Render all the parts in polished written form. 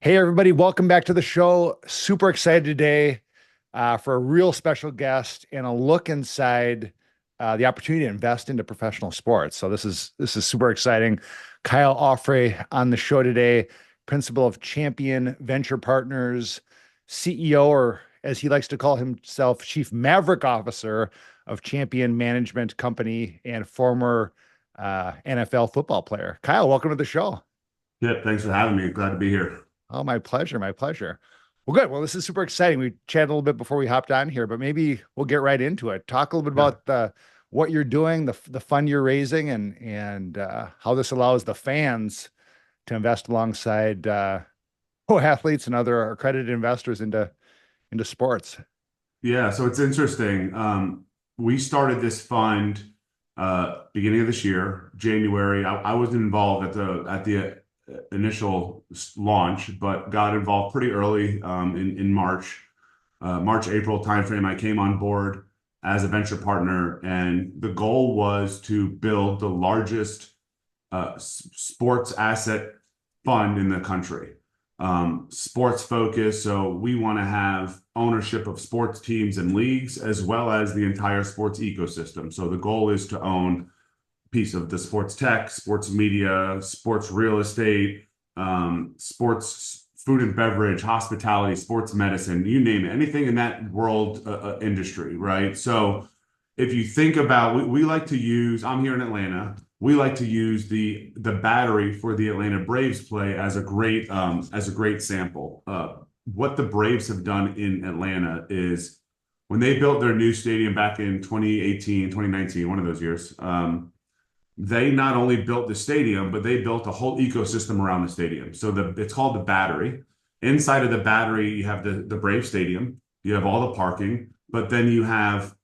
Hey, everybody, welcome back to the show. Super excited today for a real special guest and a look inside the opportunity to invest into professional sports. So this is super exciting. Kyle Auffray on the show today, principal of Champion Venture Partners, CEO, or as he likes to call himself, Chief Maverick Officer of Champion Management Company and former NFL football player. Kyle, welcome to the show. Yeah, thanks for having me. Glad to be here. Oh, my pleasure. My pleasure. Well, good. Well, this is super exciting. We chatted a little bit before we hopped on here, but maybe we'll get right into it. Talk a little bit Yeah. about what you're doing, the fund you're raising, and how this allows the fans to invest alongside athletes and other accredited investors into sports. Yeah, so it's interesting. We started this fund beginning of this year, January. I wasn't involved at the initial launch, but got involved pretty early in March, April timeframe. I came on board as a venture partner, and the goal was to build the largest sports asset fund in the country. Sports focus. So we want to have ownership of sports teams and leagues, as well as the entire sports ecosystem. So the goal is to own a piece of the sports tech, sports media, sports real estate, sports food and beverage, hospitality, sports medicine, you name it, anything in that world industry, right? So if you think about, we like to use, I'm here in Atlanta. We like to use the battery for the Atlanta Braves play as a great sample. What the Braves have done in Atlanta is when they built their new stadium back in 2018, 2019, one of those years, they not only built the stadium, but they built a whole ecosystem around the stadium. So it's called the Battery. Inside of the Battery, you have the Brave Stadium, you have all the parking, but then you have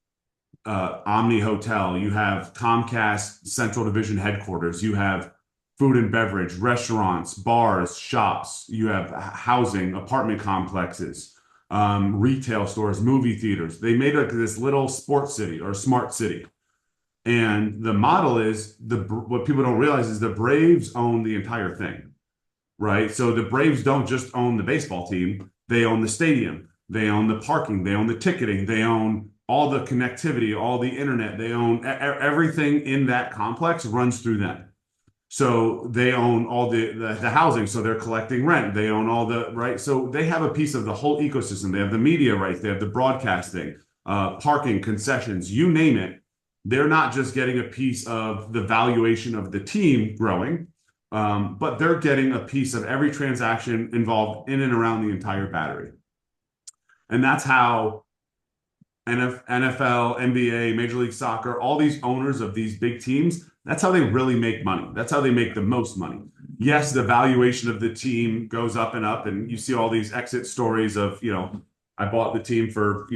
Omni Hotel, you have Comcast Central Division headquarters, you have food and beverage, restaurants, bars, shops, you have housing, apartment complexes, retail stores, movie theaters. They made like this little sports city or smart city. And the model is what people don't realize is the Braves own the entire thing, right? So the Braves don't just own the baseball team, they own the stadium, they own the parking, they own the ticketing, they own all the connectivity, all the internet, they own everything in that complex runs through them. So they own all the housing, so they're collecting rent. They own all the right. So they have a piece of the whole ecosystem. They have the media rights, they have the broadcasting, parking, concessions, you name it. They're not just getting a piece of the valuation of the team growing, but they're getting a piece of every transaction involved in and around the entire battery. And that's how NFL, NBA, Major League Soccer, all these owners of these big teams, that's how they really make money. That's how they make the most money. Yes, the valuation of the team goes up and up, and you see all these exit stories of, I bought the team for,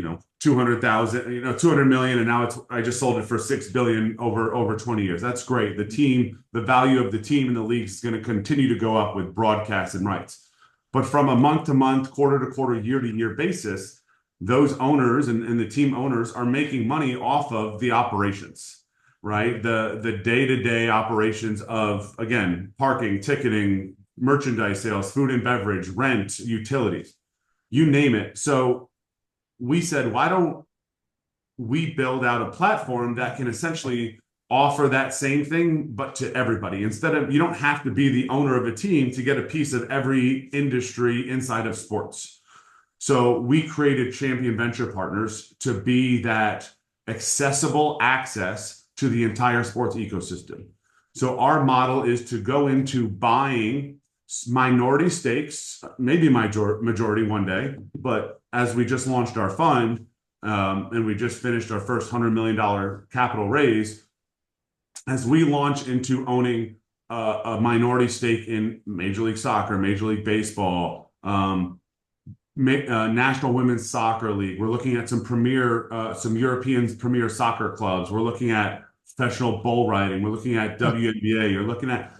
200,000, 200 million, and now I just sold it for 6 billion over 20 years. That's great. The value of the team in the league is going to continue to go up with broadcasts and rights. But from a month to month, quarter to quarter, year to year basis, those owners and the team owners are making money off of the operations, right? The day-to-day operations of, again, parking, ticketing, merchandise sales, food and beverage, rent, utilities, you name it. So we said, why don't we build out a platform that can essentially offer that same thing, but to everybody? Instead of, you don't have to be the owner of a team to get a piece of every industry inside of sports. So we created Champion Venture Partners to be that accessible access to the entire sports ecosystem. So our model is to go into buying minority stakes, maybe majority one day, but as we just launched our fund and we just finished our first $100 million capital raise, as we launch into owning a minority stake in Major League Soccer, Major League Baseball, National Women's Soccer League. We're looking at some European premier soccer clubs. We're looking at professional bull riding. We're looking at WNBA. We're looking at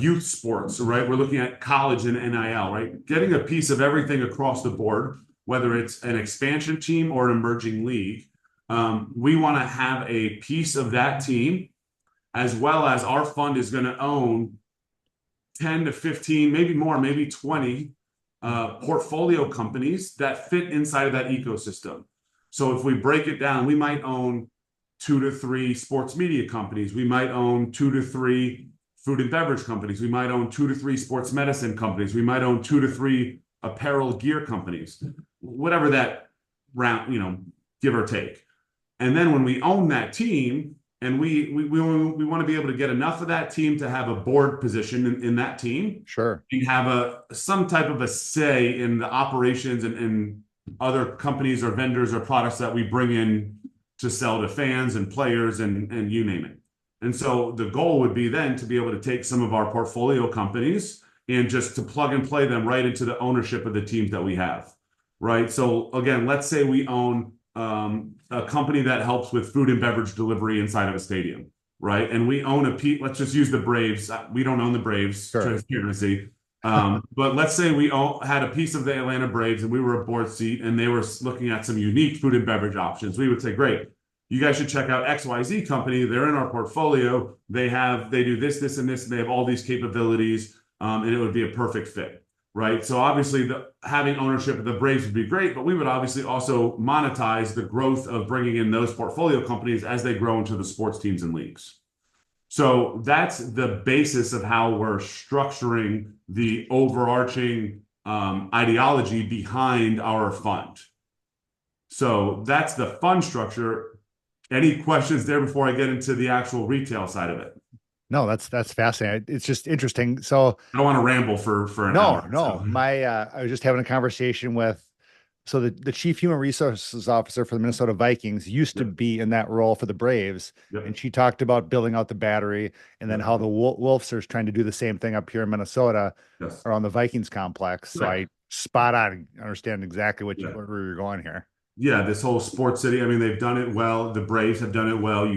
youth sports, right? We're looking at college and NIL, right? Getting a piece of everything across the board, whether it's an expansion team or an emerging league. We want to have a piece of that team, as well as our fund is going to own 10 to 15, maybe more, maybe 20 portfolio companies that fit inside of that ecosystem. So if we break it down, we might own 2 to 3 sports media companies. We might own 2 to 3 food and beverage companies. We might own 2 to 3 sports medicine companies. We might own 2 to 3 apparel gear companies, whatever that round, give or take. And then when we own that team, and we want to be able to get enough of that team to have a board position in that team. Sure. We have some type of a say in the operations and other companies or vendors or products that we bring in to sell to fans and players and you name it. And so the goal would be then to be able to take some of our portfolio companies and just to plug and play them right into the ownership of the teams that we have, right? So again, let's say we own a company that helps with food and beverage delivery inside of a stadium, right? And we own let's just use the Braves. We don't own the Braves, Sure. Transparency. But let's say we had a piece of the Atlanta Braves and we were a board seat and they were looking at some unique food and beverage options. We would say, great, you guys should check out XYZ company. They're in our portfolio. They do this, this, and this, and they have all these capabilities. And it would be a perfect fit. Right. So obviously having ownership of the Braves would be great, but we would obviously also monetize the growth of bringing in those portfolio companies as they grow into the sports teams and leagues. So that's the basis of how we're structuring the overarching ideology behind our fund. So that's the fund structure. Any questions there before I get into the actual retail side of it? No, that's fascinating. It's just interesting. So I don't want to ramble for an hour. No. So. I was just having a conversation with the chief human resources officer for the Minnesota Vikings used to be in that role for the Braves. Yep. And she talked about building out the battery and then how the Wolves are trying to do the same thing up here in Minnesota around the Vikings complex. So I spot on understand exactly where you're going here. Yeah, this whole sports city. I mean, they've done it well. The Braves have done it well.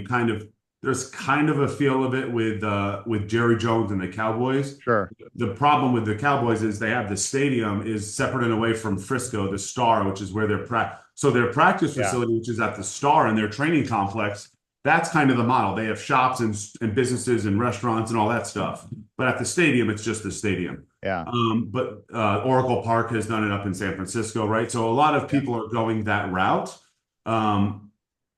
There's kind of a feel of it with Jerry Jones and the Cowboys. Sure. The problem with the Cowboys is they have the stadium is separate and away from Frisco, the Star, which is where their practice facility, which is at the Star and their training complex. That's kind of the model. They have shops and businesses and restaurants and all that stuff. But at the stadium, it's just the stadium. Yeah. But Oracle Park has done it up in San Francisco, right? So a lot of people are going that route.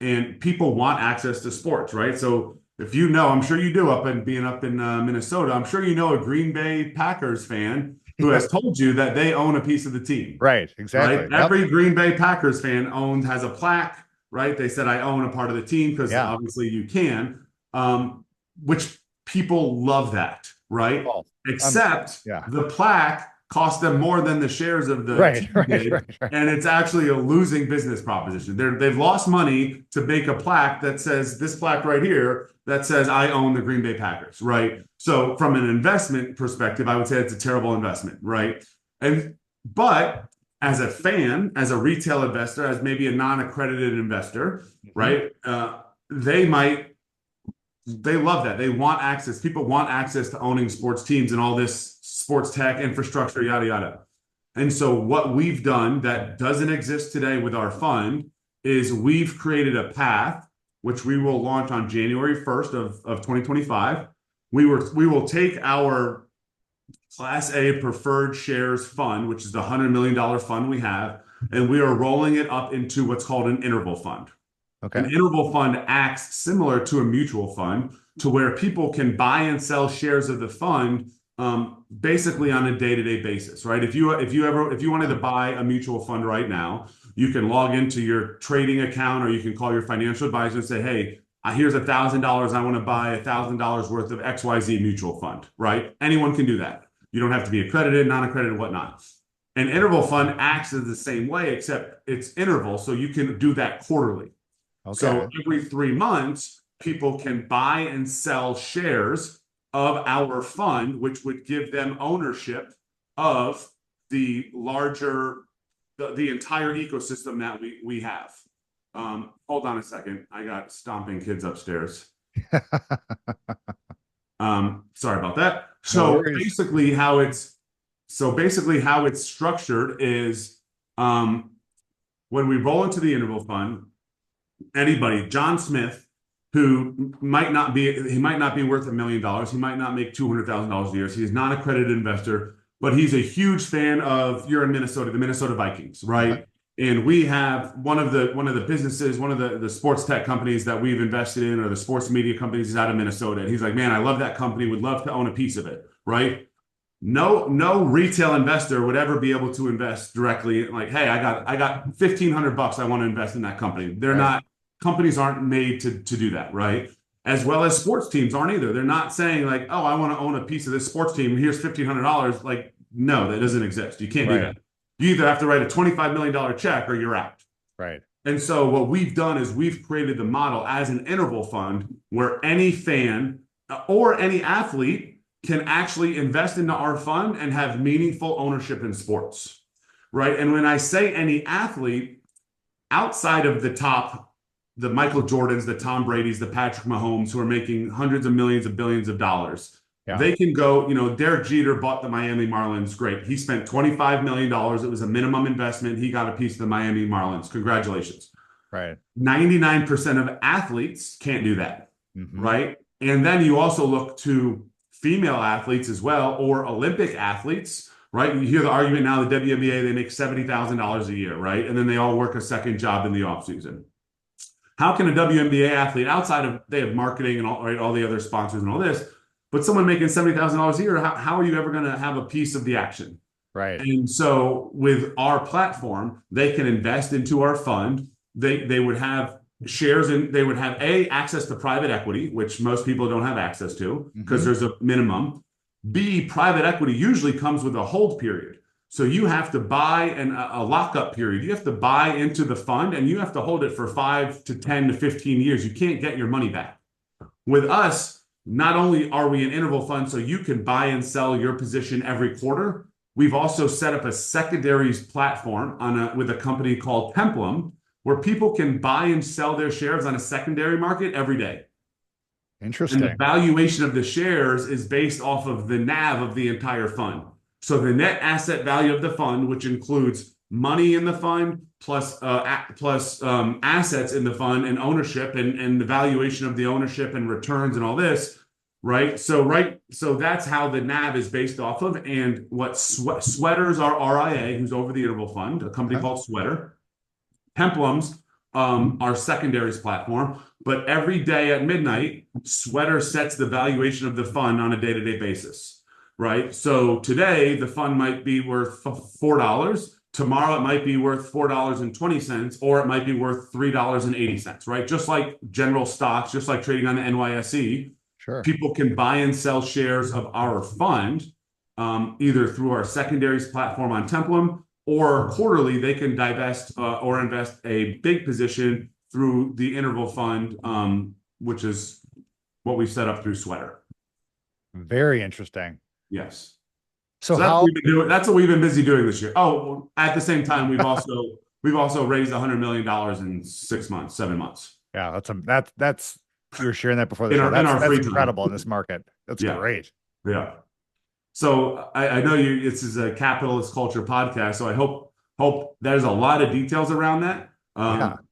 And people want access to sports, right? So if I'm sure you do being up in Minnesota, I'm sure you know a Green Bay Packers fan who has told you that they own a piece of the team. Right, exactly. Right? Yep. Every Green Bay Packers fan has a plaque, right? They said, I own a part of the team because obviously you can, which people love that, right? Oh, except the plaque cost them more than the shares of the team right. And it's actually a losing business proposition. They've lost money to make a plaque that says this plaque right here that says I own the Green Bay Packers, right? So from an investment perspective, I would say it's a terrible investment, right? But as a fan, as a retail investor, as maybe a non-accredited investor, right? They love that. They want access. People want access to owning sports teams and all this sports tech infrastructure, yada, yada. And so what we've done that doesn't exist today with our fund is we've created a path, which we will launch on January 1st of 2025. We will take our Class A preferred shares fund, which is the $100 million fund we have, and we are rolling it up into what's called an interval fund. Okay. An interval fund acts similar to a mutual fund to where people can buy and sell shares of the fund basically on a day-to-day basis, right? If you wanted to buy a mutual fund right now, you can log into your trading account or you can call your financial advisor and say, hey, here's $1,000. I want to buy $1,000 worth of XYZ mutual fund, right? Anyone can do that. You don't have to be accredited, non-accredited, whatnot. An interval fund acts as the same way, except it's interval, so you can do that quarterly. Okay. So every 3 months, people can buy and sell shares of our fund, which would give them ownership of the entire ecosystem that we have. Hold on a second. I got stomping kids upstairs. Sorry about that. So basically how it's structured is when we roll into the interval fund, anybody, John Smith, who might not be worth $1 million. He might not make $200,000 a year. So he's not an accredited investor. but he's a huge fan of, you're in Minnesota, the Minnesota Vikings, Okay. right? And we have one of the businesses, one of the sports tech companies that we've invested in, or the sports media companies, is out of Minnesota. And he's like, man, I love that company, would love to own a piece of it, right? No retail investor would ever be able to invest directly. Like, hey, I got $1,500. I want to invest in that company. They're Right. not, companies aren't made to do that, right? As well as sports teams aren't either. They're not saying like, oh, I want to own a piece of this sports team. Here's $1,500. Like, no, that doesn't exist. You can't do Right. that. You either have to write a $25 million check or you're out. Right. And so what we've done is we've created the model as an interval fund where any fan or any athlete can actually invest into our fund and have meaningful ownership in sports, right? And when I say any athlete, outside of the top, the Michael Jordans, the Tom Brady's, the Patrick Mahomes, who are making hundreds of millions of billions of dollars, Yeah. they can go, Derek Jeter bought the Miami Marlins. Great. He spent $25 million. It was a minimum investment. He got a piece of the Miami Marlins. Congratulations. Right. 99% of athletes can't do that, right? And then you also look to female athletes as well, or Olympic athletes, right? You hear the argument now, the WNBA, they make $70,000 a year, right? And then they all work a second job in the offseason. How can a WNBA athlete, outside of, they have marketing and all, right, all the other sponsors and all this, but someone making $70,000 a year, how are you ever going to have a piece of the action? Right. And so with our platform, they can invest into our fund. They would have shares in, they would have access to private equity, which most people don't have access to because there's a minimum. B, private equity usually comes with a hold period. So you have to buy a lockup period. You have to buy into the fund and you have to hold it for 5 to 10 to 15 years. You can't get your money back. With us, not only are we an interval fund, so you can buy and sell your position every quarter, we've also set up a secondaries platform with a company called Templum, where people can buy and sell their shares on a secondary market every day. And the Interesting. valuation of the shares is based off of the NAV of the entire fund. So the net asset value of the fund, which includes money in the fund plus assets in the fund and ownership and the valuation of the ownership and returns and all this, right? So that's how the NAV is based off of. And what Sweaters, our RIA, who's over the interval fund, a company called Sweater. Templums, our secondaries platform, but every day at midnight, Sweater sets the valuation of the fund on a day-to-day basis, right? So today, the fund might be worth $4. Tomorrow, it might be worth $4.20, or it might be worth $3.80, right? Just like general stocks, just like trading on the NYSE, Sure. people can buy and sell shares of our fund, either through our secondaries platform on Templum, or quarterly, they can divest or invest a big position through the interval fund, which is what we set up through Sweater. Very interesting. Yes. So that's how, what we've been doing. That's what we've been busy doing this year. Oh, at the same time, we've also raised $100 million in 6 months, 7 months. yeah, that's you were sharing that before the show. In our That's free incredible time. in this market. That's Yeah. great. Yeah. So I know this is a capitalist culture podcast, so I hope there's a lot of details around that.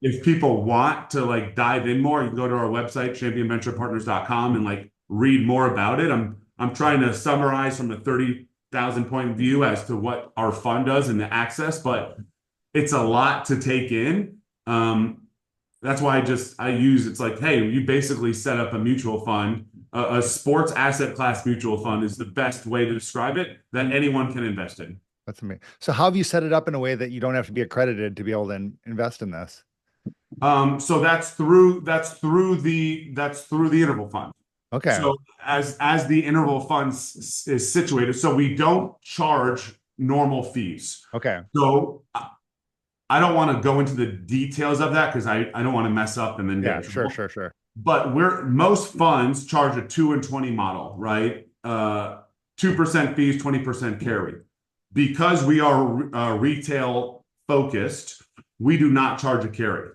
If people want to like dive in more, you can go to our website, championventurepartners.com, and like read more about it. I'm trying to summarize from a 30,000 point view as to what our fund does and the access, but it's a lot to take in. That's why it's like, hey, you basically set up a mutual fund. A sports asset class mutual fund is the best way to describe it that anyone can invest in. That's amazing. So how have you set it up in a way that you don't have to be accredited to be able to invest in this? So that's through the interval fund. Okay. So as the interval fund is situated, so we don't charge normal fees. Okay. So I don't want to go into the details of that because I don't want to mess up and then get in trouble. Sure. But most funds charge a 2 and 20 model, right? 2% fees, 20% carry. Because we are retail focused, we do not charge a carry.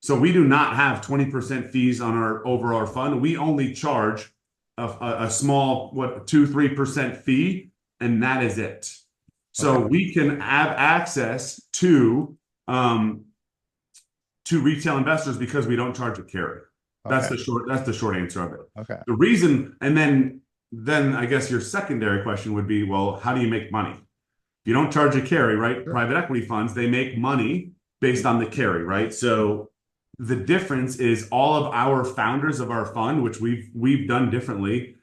So we do not have 20% fees on our overall fund. We only charge a small 2-3% fee, and that is it. So we can have access to retail investors because we don't charge a carry. That's the short answer of it. Okay. The reason, and then then I guess your secondary question would be, well, how do you make money? You don't charge a carry, right? Sure. Private equity funds, they make money based on the carry, right? So the difference is all of our founders of our fund, which we've done differently,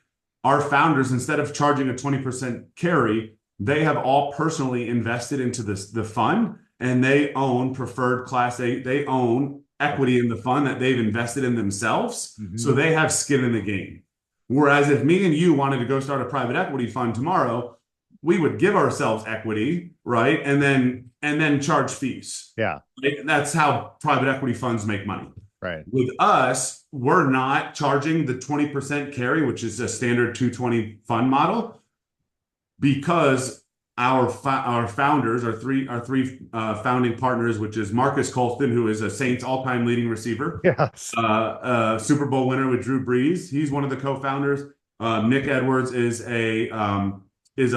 our founders, instead of charging a 20% carry, they have all personally invested into the fund and they own preferred class A, they own equity in the fund that they've invested in themselves. Mm-hmm. So they have skin in the game. Whereas if me and you wanted to go start a private equity fund tomorrow, we would give ourselves equity, right? And then charge fees. Yeah. Right? That's how private equity funds make money. Right. With us, we're not charging the 20% carry, which is a standard 220 fund model, because our founders, our three founding partners, which is Marcus Colston, who is a Saints all-time leading receiver, Yes. Super Bowl winner with Drew Brees. He's one of the co-founders. Nick Edwards is a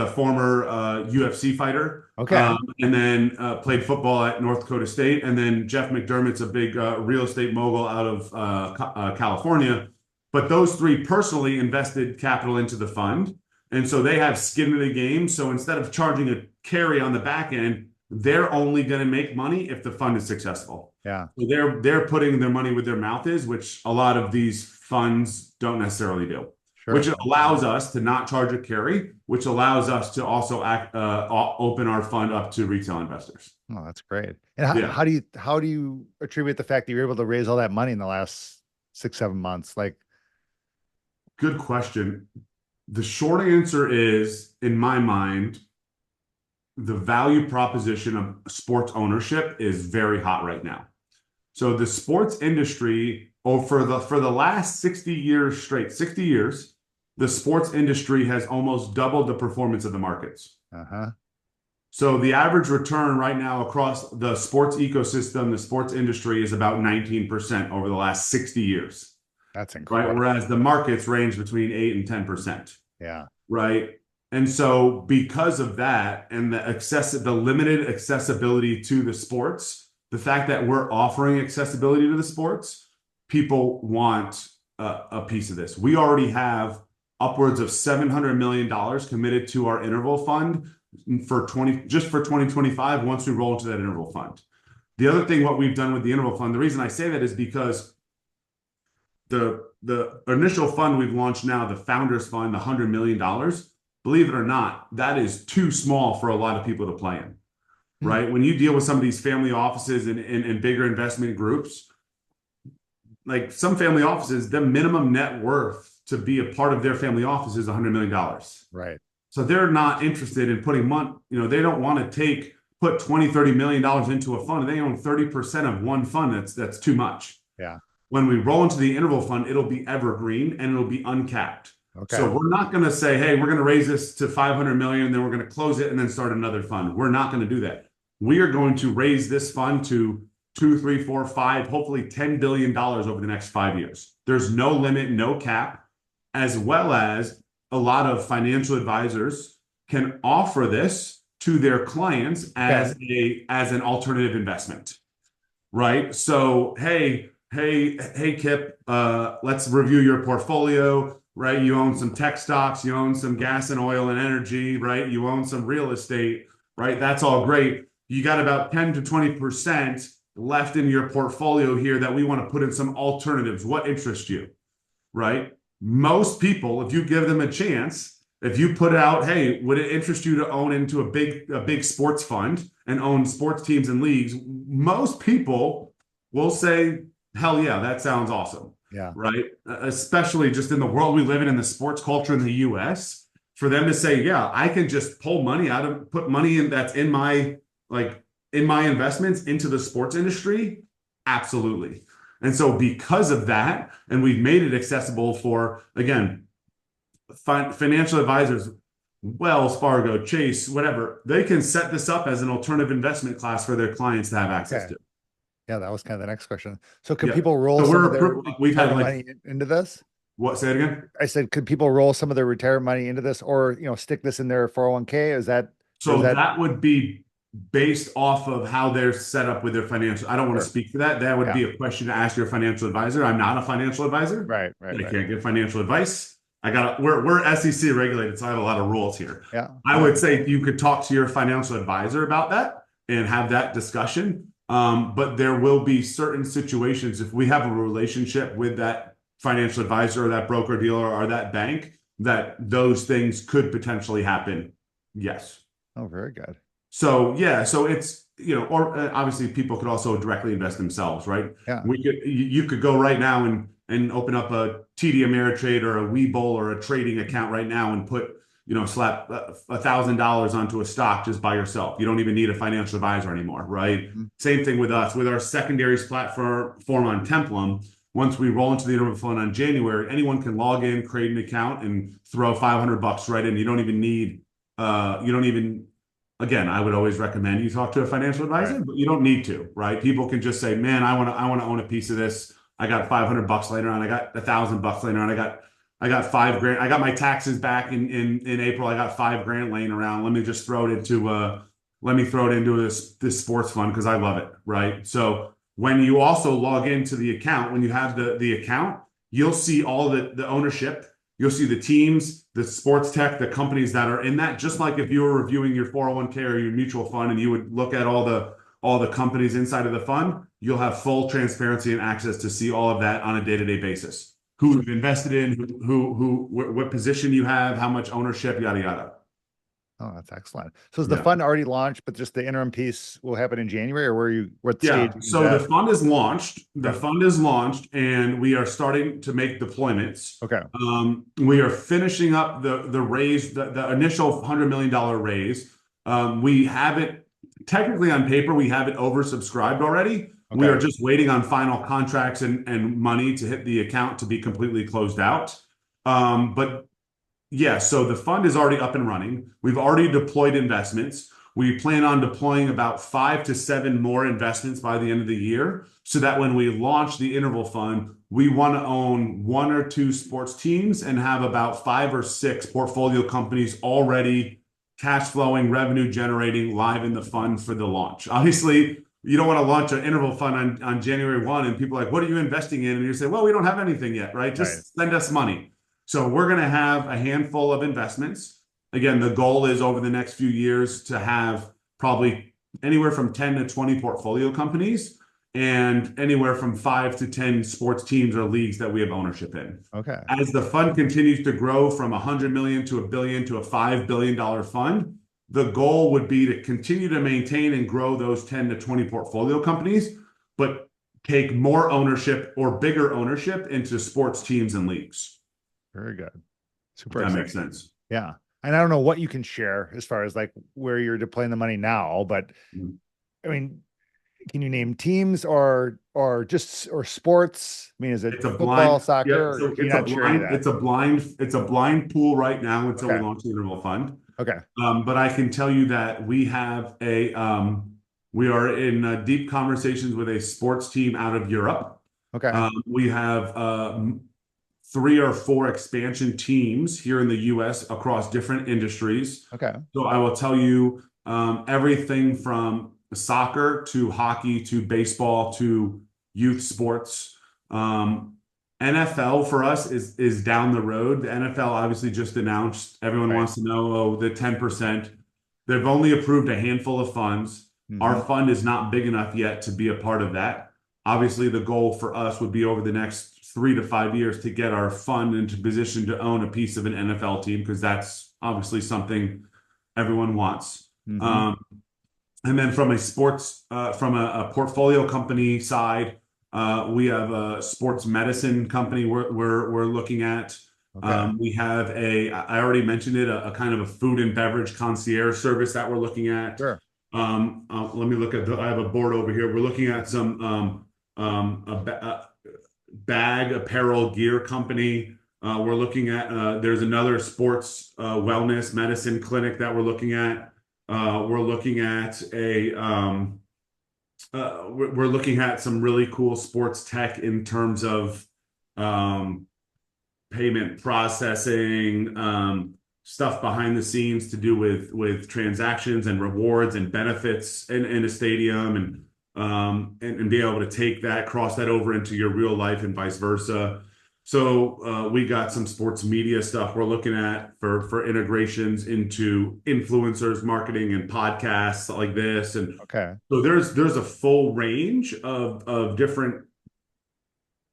former UFC fighter. Okay. And then played football at North Dakota State. And then Jeff McDermott's a big real estate mogul out of California. But those three personally invested capital into the fund. And so they have skin in the game. So instead of charging a carry on the back end, they're only going to make money if the fund is successful. Yeah. So they're putting their money where their mouth is, which a lot of these funds don't necessarily do. Sure. Which allows us to not charge a carry, which allows us to also open our fund up to retail investors. Oh, that's great. And how do you attribute the fact that you're able to raise all that money in the last 6-7 months? Like, good question. The short answer is, in my mind, the value proposition of sports ownership is very hot right now. So the sports industry, for the last 60 years straight, 60 years, the sports industry has almost doubled the performance of the markets. uh-huh. So the average return right now across the sports ecosystem, the sports industry, is about 19% over the last 60 years. That's Right. incredible. Whereas the markets range between 8 and 10%. Yeah. Right. And so because of that and the limited accessibility to the sports, the fact that we're offering accessibility to the sports, people want a piece of this. We already have upwards of $700 million committed to our interval fund for 2025 once we roll into that interval fund. The other thing, what we've done with the interval fund, the reason I say that is because the initial fund we've launched now, the Founders Fund, the $100 million, believe it or not, that is too small for a lot of people to play in, right? When you deal with some of these family offices and bigger investment groups, like some family offices, the minimum net worth to be a part of their family office is $100 million. Right. So they're not interested in putting money, they don't want to put $20-30 million into a fund, and they own 30% of one fund. That's too much. Yeah. When we roll into the interval fund, it'll be evergreen and it'll be uncapped. Okay. So we're not going to say, hey, we're going to raise this to 500 million, and then we're going to close it and then start another fund. We're not going to do that. We are going to raise this fund to 2, 3, 4, 5, hopefully $10 billion over the next 5 years. There's no limit, no cap, as well as a lot of financial advisors can offer this to their clients as an alternative investment, right? So, hey, Kip, let's review your portfolio, right? You own some tech stocks, you own some gas and oil and energy, right? You own some real estate, right? That's all great. You got about 10 to 20% left in your portfolio here that we want to put in some alternatives. What interests you, right? Most people, if you give them a chance, if you put out, hey, would it interest you to own into a big sports fund and own sports teams and leagues? Most people will say, hell yeah, that sounds awesome. Yeah. Right. Especially just in the world we live in the sports culture in the US, for them to say, yeah, I can just pull money put money in that's in my investments into the sports industry. Absolutely. And so because of that, and we've made it accessible for, again, financial advisors, Wells Fargo, Chase, whatever, they can set this up as an alternative investment class for their clients to have access to. Yeah, that was kind of the next question. So could people roll we've had money into this? What? Say it again. I said, could people roll some of their retirement money into this, or stick this in their 401k? That would be based off of how they're set up with their financial. I don't want to speak for that. That would be a question to ask your financial advisor. I'm not a financial advisor. Right. I can't give financial advice. we're SEC regulated, so I have a lot of rules here. Yeah. I Yeah. would say you could talk to your financial advisor about that and have that discussion. But there will be certain situations if we have a relationship with that financial advisor or that broker dealer or that bank that those things could potentially happen. Yes. Oh, very good. So yeah, so it's or obviously people could also directly invest themselves, right? Yeah. You could go right now and open up a TD Ameritrade or a Webull or a trading account right now and put slap $1,000 onto a stock just by yourself. You don't even need a financial advisor anymore, right? Mhm. Same thing with us with our secondaries platform on Templum. Once we roll into the interval fund on January, anyone can log in, create an account, and throw $500 right in. You don't even need you don't even again, I would always recommend you talk to a financial Right. advisor, but you don't need to, right? People can just say, "Man, I want to own a piece of this. I got $500 later on. I got $1,000 later on. I got 5 grand. I got my taxes back in April. I got 5 grand laying around. Let me throw it into this sports fund because I love it, right? So when you also log into the account, when you have the account, you'll see all the ownership. You'll see the teams, the sports tech, the companies that are in that. Just like if you were reviewing your 401k or your mutual fund, and you would look at all the companies inside of the fund, you'll have full transparency and access to see all of that on a day-to-day basis. Who So, you've invested in, what position you have, how much ownership, yada yada. oh, that's excellent. So is the Yeah. fund already launched, but just the interim piece will happen in January, or what stage Yeah, is so the that? fund is launched. The Okay. fund is launched, and we are starting to make deployments. Okay. We are finishing up the raise, the initial $100 million raise. We have it technically on paper, we have it oversubscribed already. We Okay. are just waiting on final contracts and money to hit the account to be completely closed out. But yeah, so the fund is already up and running. We've already deployed investments. We plan on deploying about 5 to 7 more investments by the end of the year so that when we launch the interval fund, we want to own 1 or 2 sports teams and have about 5 or 6 portfolio companies already cash flowing, revenue generating live in the fund for the launch. Obviously, you don't want to launch an interval fund on January 1 and people are like, what are you investing in? And you say, well, we don't have anything yet, right? Right. Just send us money. So we're going to have a handful of investments. Again, the goal is over the next few years to have probably anywhere from 10 to 20 portfolio companies and anywhere from 5 to 10 sports teams or leagues that we have ownership in. Okay. As the fund continues to grow from 100 million to a billion to a $5 billion fund, the goal would be to continue to maintain and grow those 10 to 20 portfolio companies, but take more ownership or bigger ownership into sports teams and leagues. Very good. If Super that makes exciting. sense. Yeah. And I don't know what you can share as far as like where you're deploying the money now, but Mhm. I mean, can you name teams or sports? I mean, is it It's a football, blind, yeah. soccer, or So can you not share any of that? it's a blind pool right now until we Okay. launch the interval fund. Okay. But I can tell you that we are in deep conversations with a sports team out of Europe. Okay. We have 3 or 4 expansion teams here in the US across different industries. Okay. So I will tell you everything from soccer to hockey to baseball to youth sports. NFL for us is down the road. The NFL obviously just announced. Everyone Right. wants to know, oh, the 10%. They've only approved a handful of funds. Our Hmm. fund is not big enough yet to be a part of that. Obviously, the goal for us would be over the next 3 to 5 years to get our fund into position to own a piece of an NFL team because that's obviously something everyone wants. Hmm. Um, and then from a portfolio company side, we have a sports medicine company we're looking at. Okay. We have I already mentioned it, a kind of a food and beverage concierge service that we're looking at. Sure. Let me look at I have a board over here. We're looking at some a bag apparel gear company. We're looking at there's another sports wellness medicine clinic that we're looking at. We're looking at we're looking at some really cool sports tech in terms of um, payment processing, stuff behind the scenes to do with transactions and rewards and benefits in a stadium and be able to take that, cross that over into your real life and vice versa. So we got some sports media stuff we're looking at for integrations into influencers marketing and podcasts like this. And Okay. so there's a full range of different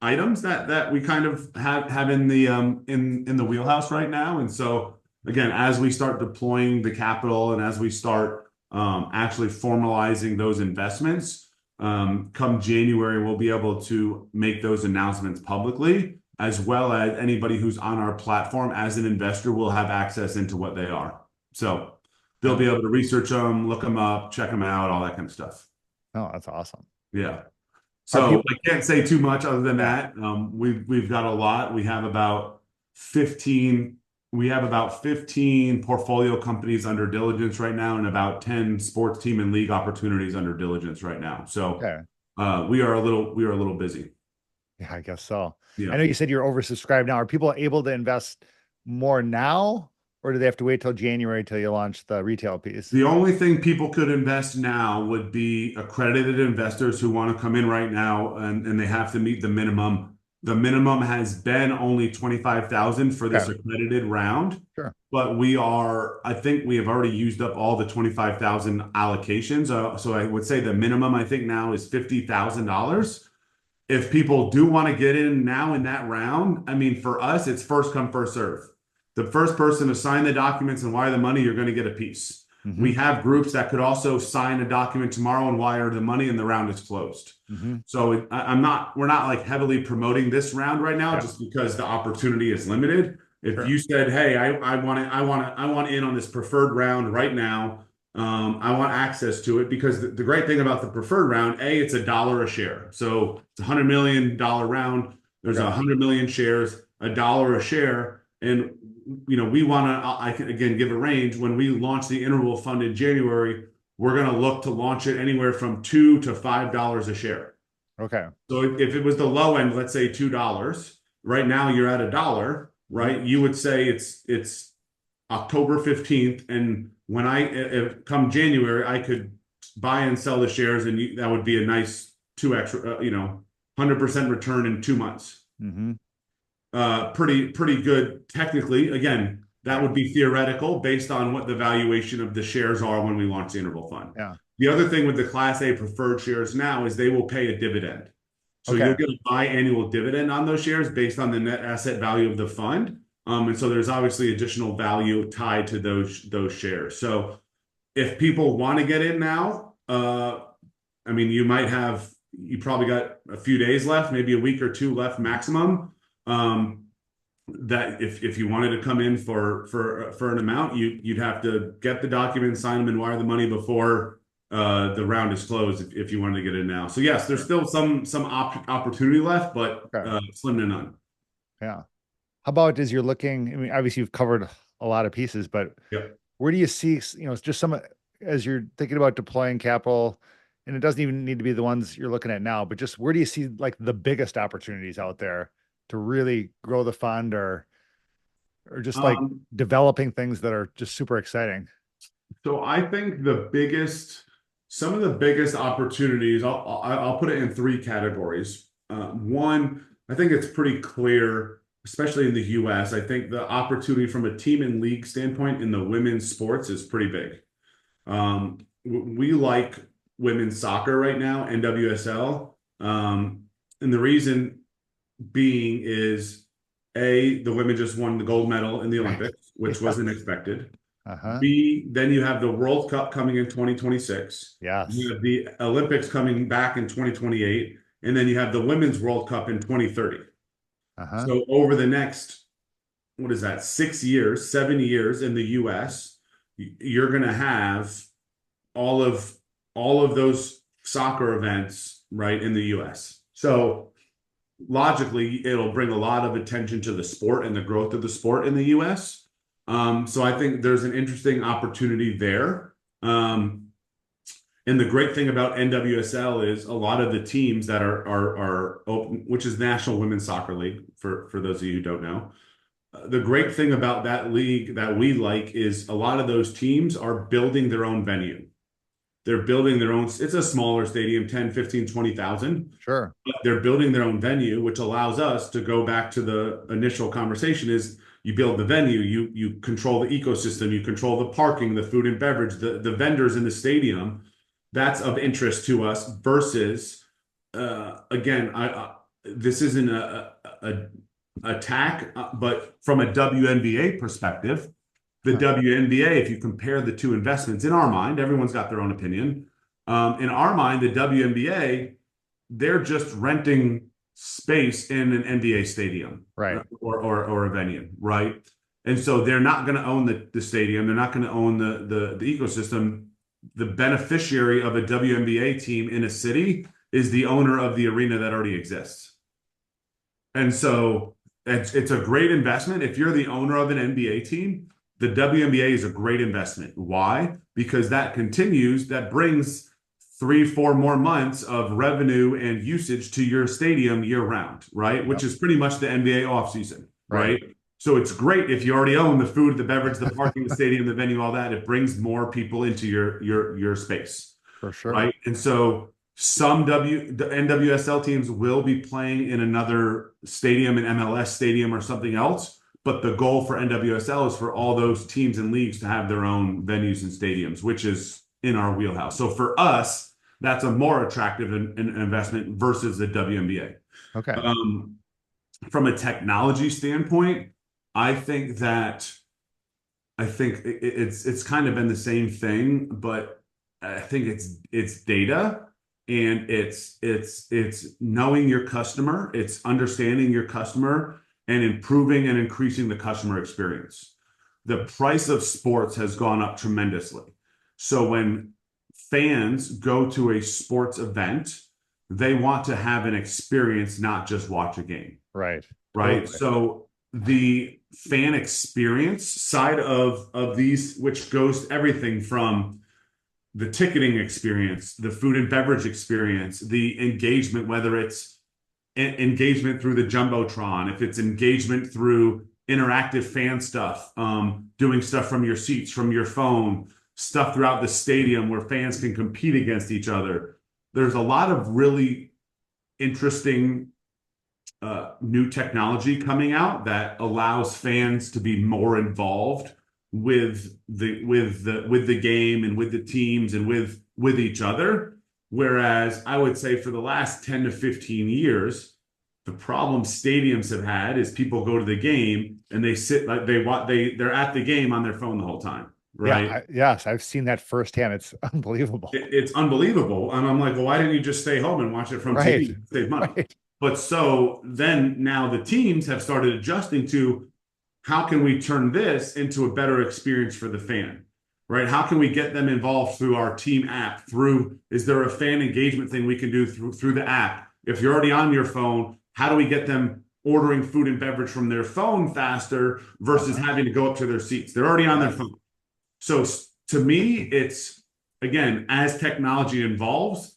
items that we kind of have in the in the wheelhouse right now. And so again, as we start deploying the capital and as we start actually formalizing those investments, come January, we'll be able to make those announcements publicly, as well as anybody who's on our platform as an investor will have access into what they are. So they'll Yeah. be able to research them, look them up, check them out, all that kind of stuff. Oh, that's awesome. Yeah. Are So people? I can't say too much other than Yeah. that. We've got a lot. We have about 15. We have about 15 portfolio companies under diligence right now, and about 10 sports team and league opportunities under diligence right now. So Okay. we are a little busy. Yeah, I guess so. I Yeah. know you said you're oversubscribed now. Are people able to invest more now, or do they have to wait till January till you launch the retail piece? The only thing people could invest now would be accredited investors who want to come in right now, and they have to meet the minimum. The minimum has been only 25,000 for this Okay. accredited round, Sure. but I think we have already used up all the 25,000 allocations. So I would say the minimum I think now is $50,000. If people do want to get in now in that round, I mean, for us, it's first come, first serve. The first person to sign the documents and wire the money, you're going to get a piece. Mm-hmm. We have groups that could also sign a document tomorrow and wire the money, and the round is closed. Mm-hmm. So we're not like heavily promoting this round right now Yeah. just because the opportunity is limited. If Sure. you said, "Hey, I want in on this preferred round right now. I want access to it," because the great thing about the preferred round, it's $1 a share. So it's $100 million round. There's Okay. 100 million shares, $1 a share, and we want to. I can again give a range. When we launch the interval fund in January, we're going to look to launch it anywhere from $2 to $5 a share. Okay. So if it was the low end, let's say $2, right now you're at $1, Mm-hmm. right? You would say it's October 15th, and when if come January, I could buy and sell the shares, and that would be a nice 2x, 100% return in 2 months. Mm-hmm. Pretty good technically. Again, that Right. would be theoretical based on what the valuation of the shares are when we launch the interval fund. Yeah. The other thing with the Class A preferred shares now is they will pay a dividend. So you'll Okay. get a biannual dividend on those shares based on the net asset value of the fund. And so there's obviously additional value tied to those shares. So if people want to get in now, I mean, you probably got a few days left, maybe a week or two left maximum. Um, that if you wanted to come in for an amount, you'd have to get the documents, sign them, and wire the money before the round is closed if you wanted to get in now. So yes, there's Sure. still some opportunity left, but Okay. slim to none. Yeah. How about as you're looking, I mean, obviously you've covered a lot of pieces, but Yep. where do you see, just some, as you're thinking about deploying capital, and it doesn't even need to be the ones you're looking at now, but just where do you see like the biggest opportunities out there to really grow the fund or just like Um, developing things that are just super exciting? so I think some of the biggest opportunities, I'll put it in three categories. One, I think it's pretty clear, especially in the US. I think the opportunity from a team and league standpoint in the women's sports is pretty big. We like women's soccer right now, NWSL. And the reason being is the women just won the gold medal in the Right. Olympics, which wasn't Yes. expected. Uh-huh. B, then you have the World Cup coming in 2026. You Yes. have the Olympics coming back in 2028, and then you have the Women's World Cup in 2030. Uh-huh. So over the next, what is that, 6 years, 7 years in the US, you're going to have all of those soccer events right in the US. So logically, it'll bring a lot of attention to the sport and the growth of the sport in the US. So I think there's an interesting opportunity there. And the great thing about NWSL is a lot of the teams that are open, which is National Women's Soccer League for those of you who don't know. The great thing about that league that we like is a lot of those teams are building their own venue. They're building their own, it's a smaller stadium, 10, 15, 20,000. Sure. But they're building their own venue, which allows us to go back to the initial conversation is you build the venue, you control the ecosystem, you control the parking, the food and beverage, the vendors in the stadium. That's of interest to us versus, again, this isn't a attack, but from a WNBA perspective, the WNBA, if you compare the two investments in our mind, everyone's got their own opinion. In our mind, the WNBA, they're just renting space in an NBA stadium, Right. or a venue, right? And so they're not going to own the stadium. They're not going to own the ecosystem. The beneficiary of a WNBA team in a city is the owner of the arena that already exists. And so it's a great investment. If you're the owner of an NBA team, the WNBA is a great investment. Why? Because that brings 3-4 more months of revenue and usage to your stadium year round, right? Which is pretty much the NBA offseason, right? So it's great if you already own the food, the beverage, the parking, the stadium, the venue, all that. It brings more people into your space, For sure. right? And so some the NWSL teams will be playing in another stadium, an MLS stadium or something else. But the goal for NWSL is for all those teams and leagues to have their own venues and stadiums, which is in our wheelhouse. So for us, that's a more attractive investment versus the WNBA. Okay. From a technology standpoint, I think it's kind of been the same thing, but I think it's data and it's knowing your customer, it's understanding your customer and improving and increasing the customer experience. The price of sports has gone up tremendously. So when fans go to a sports event, they want to have an experience, not just watch a game. Right. Right. Totally. So the fan experience side of these, which goes to everything from the ticketing experience, the food and beverage experience, the engagement, whether it's engagement through the Jumbotron, if it's engagement through interactive fan stuff, doing stuff from your seats, from your phone, stuff throughout the stadium where fans can compete against each other. There's a lot of really interesting new technology coming out that allows fans to be more involved with the game and with the teams and with each other. Whereas I would say for the last 10 to 15 years, the problem stadiums have had is people go to the game and they sit like they're at the game on their phone the whole time, right? Yeah, yes, I've seen that firsthand. It's unbelievable. It's unbelievable. And I'm like, well, why didn't you just stay home and watch it from Right. TV? Save money. Right. But so then now the teams have started adjusting to how can we turn this into a better experience for the fan? Right? How can we get them involved through our team app? Is there a fan engagement thing we can do through the app? If you're already on your phone, how do we get them ordering food and beverage from their phone faster versus having to go up to their seats? They're already on their phone. So to me, it's, again, as technology evolves,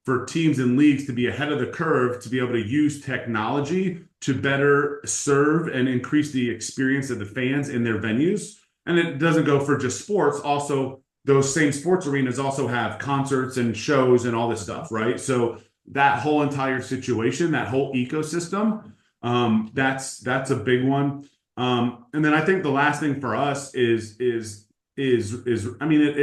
for teams and leagues to be ahead of the curve, to be able to use technology to better serve and increase the experience of the fans in their venues. And it doesn't go for just sports. Also, those same sports arenas also have concerts and shows and all this stuff, right? So that whole entire situation, that whole ecosystem, that's a big one. And then I think the last thing for us is I mean,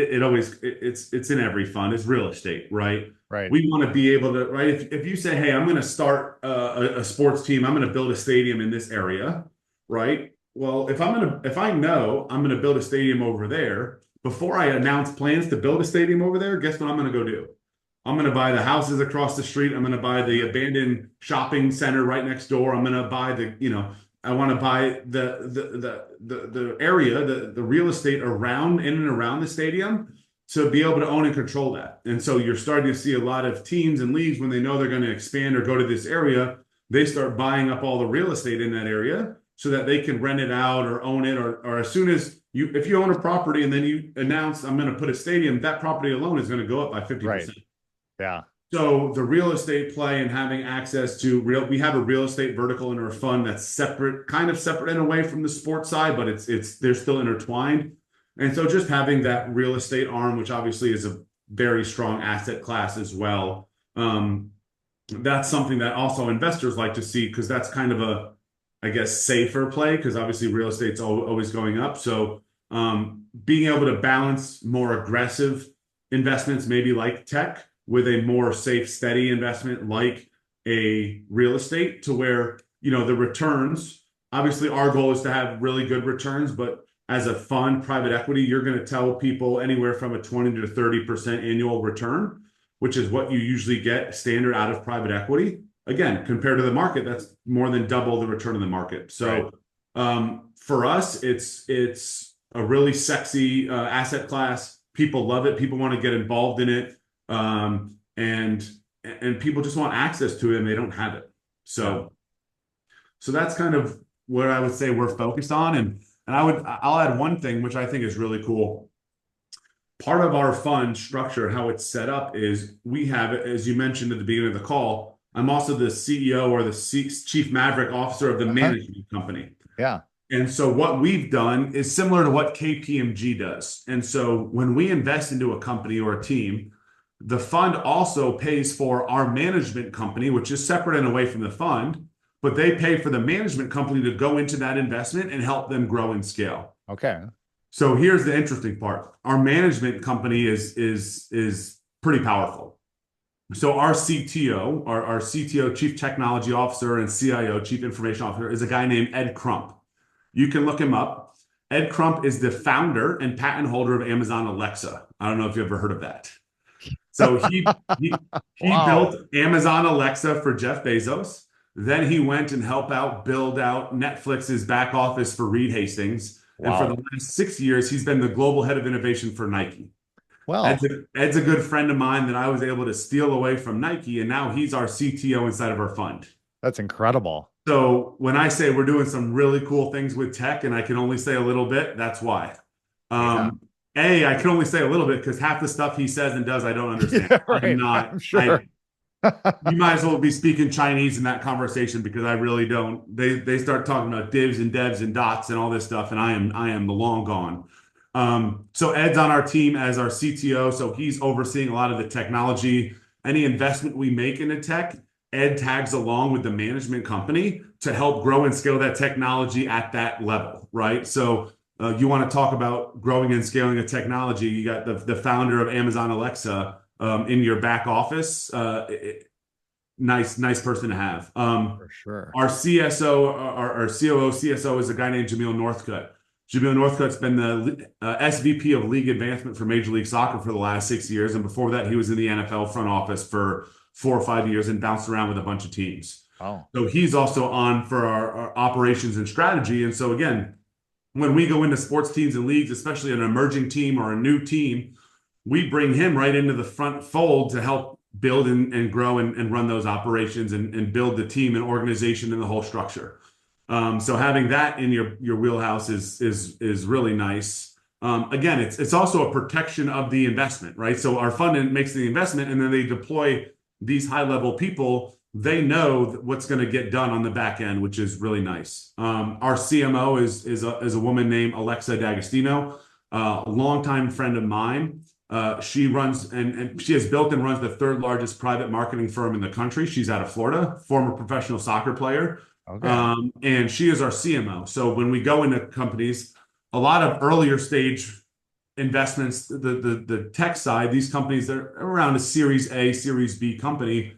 it's in every fund, it's real estate, right? Right. We want to be able to, right? If you say, hey, I'm going to start a sports team, I'm going to build a stadium in this area, right? Well, if I know I'm going to build a stadium over there, before I announce plans to build a stadium over there, guess what I'm going to go do? I'm going to buy the houses across the street. I'm going to buy the abandoned shopping center right next door. I'm going to buy I want to buy the area, the real estate in and around the stadium to be able to own and control that. And so you're starting to see a lot of teams and leagues, when they know they're going to expand or go to this area, they start buying up all the real estate in that area so that they can rent it out or own it. Or as soon as if you own a property and then you announce, I'm going to put a stadium, that property alone is going to go up by 50%. Right. Yeah. So the real estate play and having access to we have a real estate vertical in our fund that's separate, kind of separate and away from the sports side, but they're still intertwined. And so just having that real estate arm, which obviously is a very strong asset class as well. That's something that also investors like to see because that's kind of a, I guess, safer play because obviously real estate's always going up. So being able to balance more aggressive investments, maybe like tech, with a more safe, steady investment like a real estate to where, the returns, obviously our goal is to have really good returns, but as a fund, private equity, you're going to tell people anywhere from a 20 to 30% annual return, which is what you usually get standard out of private equity. Again, compared to the market, that's more than double the return of the market. So for us, it's a really sexy asset class. People love it. People want to get involved in it. And people just want access to it and they don't have it. So that's kind of what I would say we're focused on. And I'll add one thing, which I think is really cool. Part of our fund structure, how it's set up is we have, as you mentioned at the beginning of the call, I'm also the CEO or the Chief Maverick Officer of the management company. Yeah. And so what we've done is similar to what KPMG does. And so when we invest into a company or a team, the fund also pays for our management company, which is separate and away from the fund, but they pay for the management company to go into that investment and help them grow and scale. Okay. So here's the interesting part. Our management company is pretty powerful. So our CTO, our CTO, Chief Technology Officer, and CIO, Chief Information Officer, is a guy named Ed Crump. You can look him up. Ed Crump is the founder and patent holder of Amazon Alexa. I don't know if you've ever heard of that. So he built Amazon Alexa for Jeff Bezos. Then he went and helped build out Netflix's back office for Reed Hastings. And for the last 6 years, he's been the global head of innovation for Nike. Wow. Ed's a good friend of mine that I was able to steal away from Nike, and now he's our CTO inside of our fund. That's incredible. So when I say we're doing some really cool things with tech, and I can only say a little bit, that's why. I can only say a little bit because half the stuff he says and does, I don't understand. Yeah, right. I'm sure. You might as well be speaking Chinese in that conversation because I really don't. They start talking about divs and devs and dots and all this stuff, and I am the long gone. So Ed's on our team as our CTO, so he's overseeing a lot of the technology. Any investment we make into tech, Ed tags along with the management company to help grow and scale that technology at that level, right? So you want to talk about growing and scaling a technology, you got the founder of Amazon Alexa in your back office. Nice person to have. For sure. Our CSO, our COO, CSO is a guy named Jamil Northcutt. Jamil Northcutt's been the SVP of League Advancement for Major League Soccer for the last 6 years. And before that, he was in the NFL front office for 4 or 5 years and bounced around with a bunch of teams. Oh. So he's also on for our operations and strategy. And so again, when we go into sports teams and leagues, especially an emerging team or a new team, we bring him right into the front fold to help build and grow and run those operations and build the team and organization and the whole structure. So having that in your wheelhouse is really nice. Again, it's also a protection of the investment, right? So our fund makes the investment and then they deploy these high-level people. They know what's going to get done on the back end, which is really nice. Our CMO is a woman named Alexa D'Agostino, a longtime friend of mine. She runs and she has built and runs the 3rd largest private marketing firm in the country. She's out of Florida, former professional soccer player. Okay. And she is our CMO. So when we go into companies, a lot of earlier stage investments, the tech side, these companies that are around a Series A, Series B company,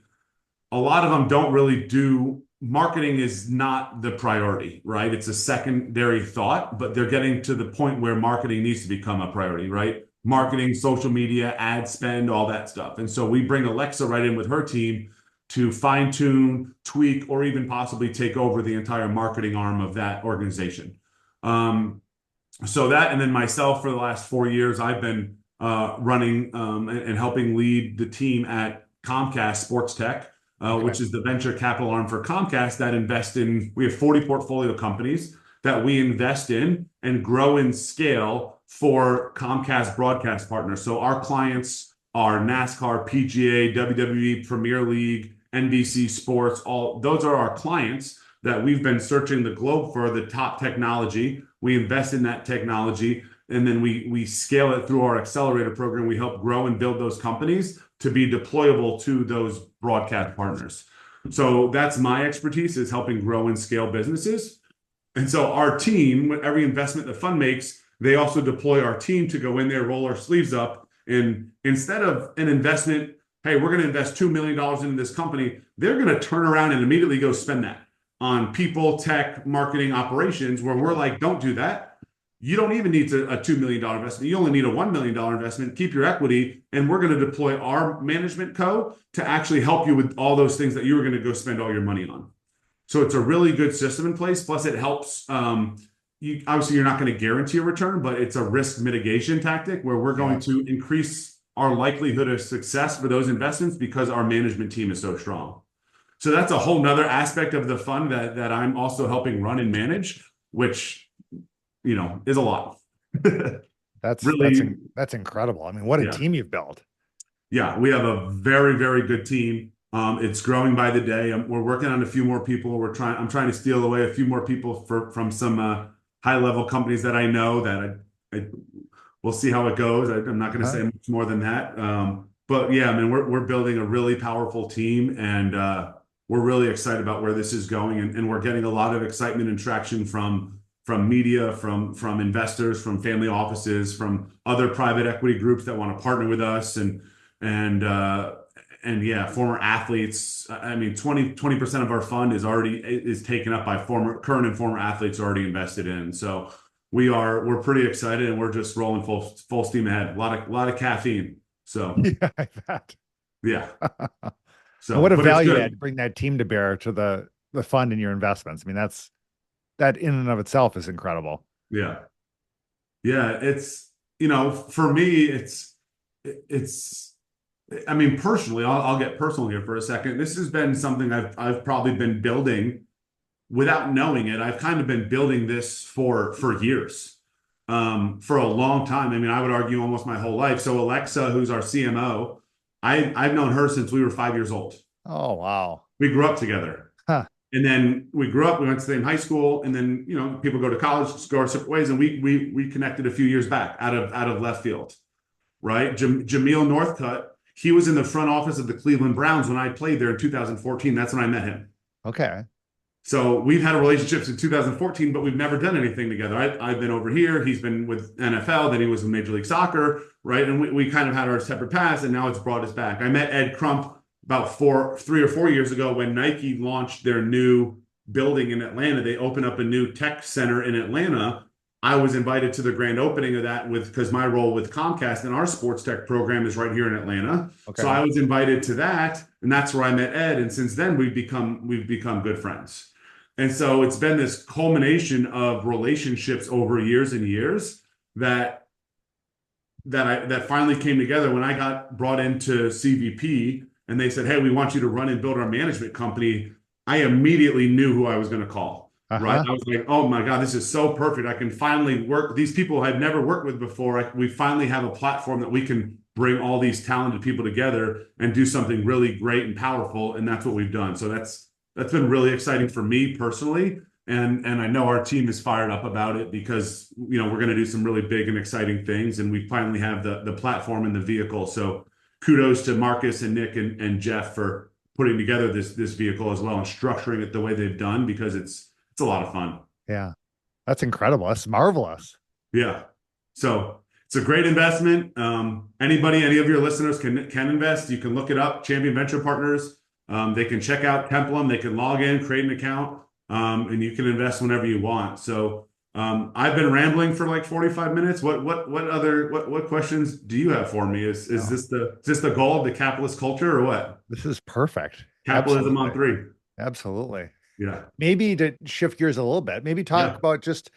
a lot of them don't really do marketing is not the priority, right? It's a secondary thought, but they're getting to the point where marketing needs to become a priority, right? Marketing, social media, ad spend, all that stuff. And so we bring Alexa right in with her team to fine tune, tweak, or even possibly take over the entire marketing arm of that organization. So that, and then myself for the last 4 years, I've been running and helping lead the team at Comcast Sports Tech, which is the venture capital arm for Comcast that invest in, we have 40 portfolio companies that we invest in and grow and scale for Comcast broadcast partners. So our clients are NASCAR, PGA, WWE, Premier League, NBC Sports, all those are our clients that we've been searching the globe for the top technology. We invest in that technology. and then we scale it through our accelerator program. We help grow and build those companies to be deployable to those broadcast partners. So that's my expertise, is helping grow and scale businesses. And so our team, with every investment the fund makes, they also deploy our team to go in there, roll our sleeves up, and instead of an investment, hey, we're going to invest $2 million into this company, they're going to turn around and immediately go spend that on people, tech, marketing, operations, where we're like, don't do that. You don't even need a $2 million investment. You only need a $1 million investment. Keep your equity, and we're going to deploy our management co to actually help you with all those things that you were going to go spend all your money on. So it's a really good system in place. Plus, it helps. Obviously, you're not going to guarantee a return, but it's a risk mitigation tactic where we're going to increase our likelihood of success for those investments because our management team is so strong. So that's a whole nother aspect of the fund that I'm also helping run and manage, which, is a lot. That's really, that's incredible. I mean, what a yeah. team you've built. Yeah, we have a very, very good team. It's growing by the day. We're working on a few more people. I'm trying to steal away a few more people from some high-level companies that I know that we'll see how it goes. I'm not going to say much more than that. But yeah, I mean, we're building a really powerful team, and we're really excited about where this is going. And we're getting a lot of excitement and traction from media, from investors, from family offices, from other private equity groups that want to partner with us, and yeah, former athletes. I mean, 20% of our fund is taken up by current and former athletes already invested in. So we're pretty excited, and we're just rolling full steam ahead. A lot of caffeine. So Yeah, I bet. yeah. And what a But it's value add to good. bring that team to bear to the fund and your investments. I mean, that in and of itself is incredible. Yeah. Yeah. It's, for me, I mean, personally, I'll get personal here for a second. This has been something I've probably been building without knowing it. I've kind of been building this for years, for a long time. I mean, I would argue almost my whole life. So Alexa, who's our CMO, I've known her since we were 5 years old. Oh, wow. We grew up together. Huh. And then we grew up, we went to the same high school, and then, people go to college, go our separate ways, and we connected a few years back out of left field, right? Jameel Northcutt, he was in the front office of the Cleveland Browns when I played there in 2014. That's when I met him. Okay. So we've had a relationship since 2014, but we've never done anything together. I've been over here. He's been with NFL. Then he was in Major League Soccer, right? And we kind of had our separate paths, and now it's brought us back. I met Ed Crump about 3 or 4 years ago when Nike launched their new building in Atlanta. They opened up a new tech center in Atlanta. I was invited to the grand opening of that because my role with Comcast and our sports tech program is right here in Atlanta. Okay. So I was invited to that, and that's where I met Ed. And since then, we've become good friends. And so it's been this culmination of relationships over years and years that finally came together when I got brought into CVP, and they said, "Hey, we want you to run and build our management company." I immediately knew who I was going to call. Right? I was like, "Oh my God, this is so perfect. I can finally work. These people I've never worked with before. We finally have a platform that we can bring all these talented people together and do something really great and powerful." And that's what we've done. So that's been really exciting for me personally. And I know our team is fired up about it because, we're going to do some really big and exciting things. And we finally have the platform and the vehicle. So kudos to Marcus and Nick and Jeff for putting together this vehicle as well and structuring it the way they've done, because it's a lot of fun. Yeah. That's incredible. That's marvelous. Yeah. So it's a great investment. Any of your listeners can invest. You can look it up, Champion Venture Partners. They can check out Templum. They can log in, create an account, and you can invest whenever you want. So I've been rambling for like 45 minutes. What questions do you have for me? Is this the goal of the capitalist culture, or what? This is perfect. Capitalism Absolutely. on 3. Absolutely. Yeah. Maybe to shift gears a little bit, maybe talk about just